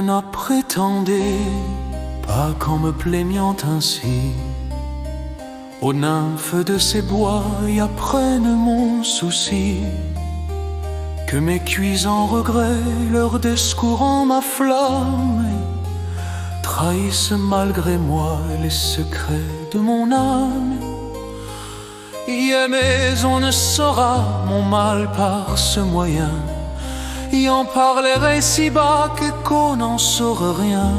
n'en prétendez pas qu'en me plaignant ainsi aux nymphes de ces bois y apprennent mon souci, que mes cuisants regrets, leur discourant ma flamme, trahissent malgré moi les secrets de mon âme. Yeah, mais on ne saura mon mal par ce moyen, y en parlerait si bas qu'on n'en saurait rien.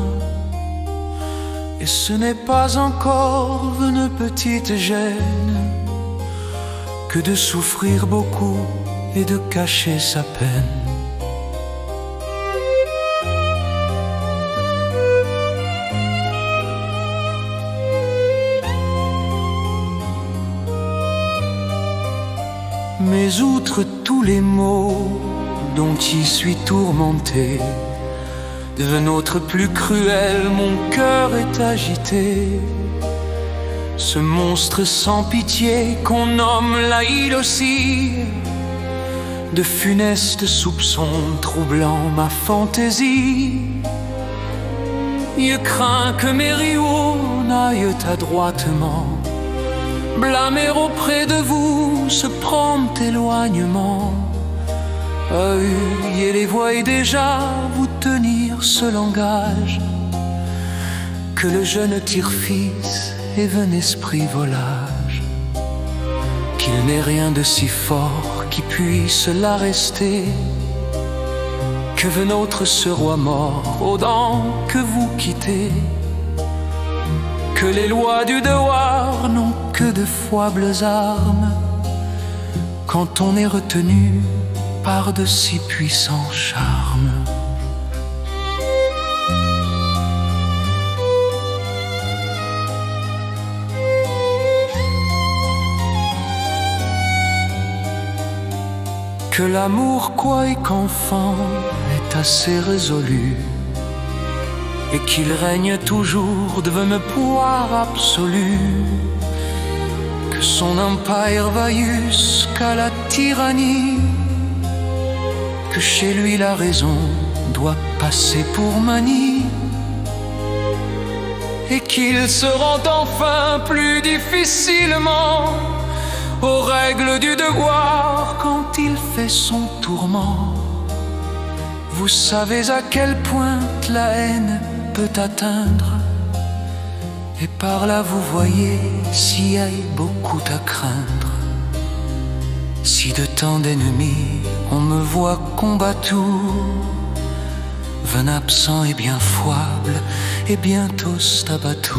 Et ce n'est pas encore une petite gêne que de souffrir beaucoup et de cacher sa peine. Mais outre tous les maux dont y suis tourmenté, d'un autre plus cruel, mon cœur est agité. Ce monstre sans pitié qu'on nomme la île aussi, de funestes soupçons troublant ma fantaisie. Je crains que mes rivaux n'aillent adroitement blâmer auprès de vous ce prompt éloignement. Et les voix déjà vous tenir ce langage, que le jeune tire-fils est un esprit volage, qu'il n'est rien de si fort qui puisse l'arrester, que un autre ce roi mort aux dents que vous quittez, que les lois du devoir n'ont que de foibles armes quand on est retenu par de si puissants charmes. Que l'amour, quoiqu'enfant, est assez résolu, et qu'il règne toujours devant me pouvoir absolu, que son empire vaille jusqu'à la tyrannie, que chez lui la raison doit passer pour manie, et qu'il se rend enfin plus difficilement aux règles du devoir quand il fait son tourment. Vous savez à quel point la haine peut atteindre, et par là vous voyez s'il y a beaucoup à craindre. Si de tant d'ennemis on me voit combattu, un absent et bien foible et bientôt abattu.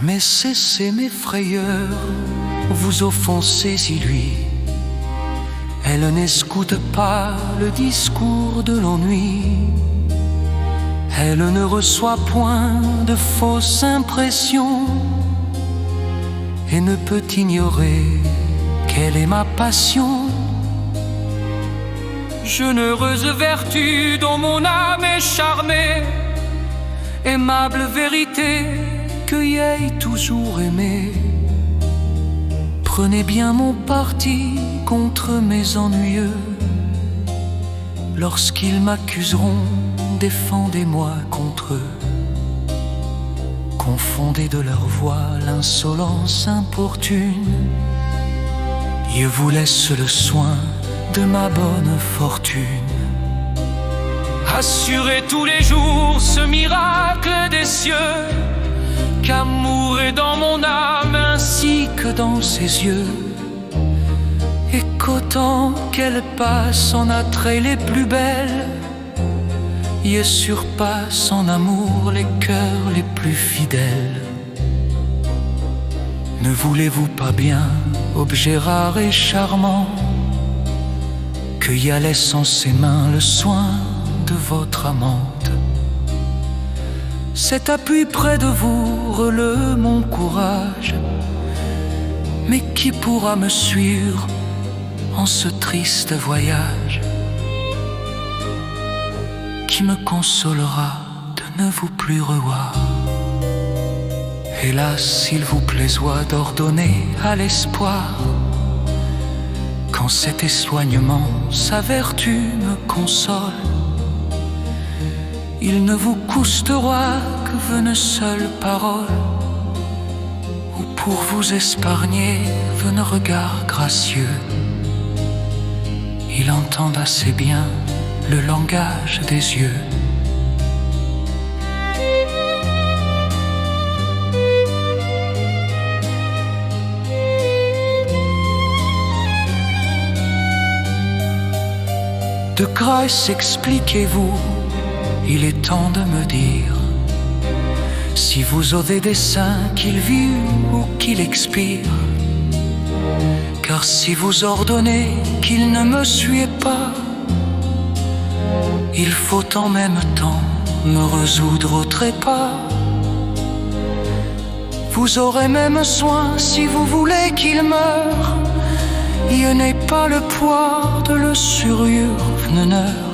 Mais cessez mes frayeurs, vous offensez si lui, elle n'escoute pas le discours de l'ennui. Elle ne reçoit point de fausses impressions et ne peut ignorer quelle est ma passion. Généreuse vertu dont mon âme est charmée, aimable vérité que y'aille toujours aimé. Prenez bien mon parti contre mes ennuyeux. Lorsqu'ils m'accuseront, défendez-moi contre eux. Confondez de leur voix l'insolence importune. Je vous laisse le soin de ma bonne fortune. Assurez tous les jours ce miracle des cieux, qu'amour est dans mon âme ainsi que dans ses yeux, et qu'autant qu'elle passe en attraits les plus belles, y surpasse en amour les cœurs les plus fidèles. Ne voulez-vous pas bien, objet rare et charmant, que y a laisse en ses mains le soin de votre amante? Cet appui près de vous relève mon courage, mais qui pourra me suivre en ce triste voyage? Qui me consolera de ne vous plus revoir? Hélas, s'il vous plaisoit d'ordonner à l'espoir, quand cet éloignement sa vertu me console, il ne vous coûtera que une seule parole, ou pour vous épargner un regard gracieux. Il entend assez bien le langage des yeux. De grâce, expliquez-vous, il est temps de me dire si vous avez des saints qu'il vit ou qu'il expire. Car si vous ordonnez qu'il ne me suive pas, il faut en même temps me résoudre au trépas. Vous aurez même soin si vous voulez qu'il meure. Je n'ai pas le poids de le surveneur.